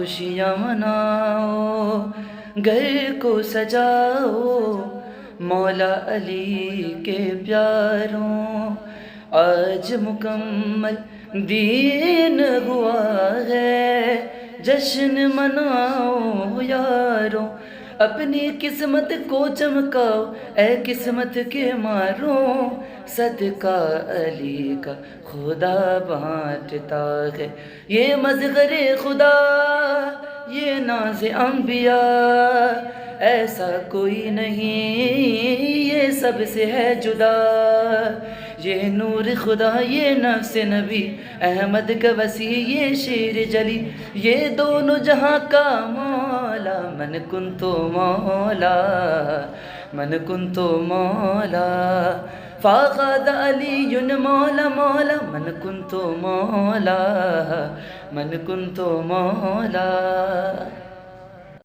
खुशियाँ मनाओ, घर को सजाओ, मौला अली के प्यारों। आज मुकम्मल दीन हुआ है, जश्न मनाओ यारों। अपनी किस्मत को चमकाओ ए किस्मत के मारों, सदका अली का खुदा बांटता है। ये मज़हरे खुदा, ये नाज़ अंबिया, ऐसा कोई नहीं, ये सबसे है जुदा। ये नूर खुदा, ये नफ्स नबी, अहमद का वसी, ये शेर जली, ये दोनों जहां का मौला। मन कुंतो मौला, मन कुंतो मौला, फ़ाक़द अलीयुन मौला मौला। मन कुंतो मौला, मन कुंतो मौला।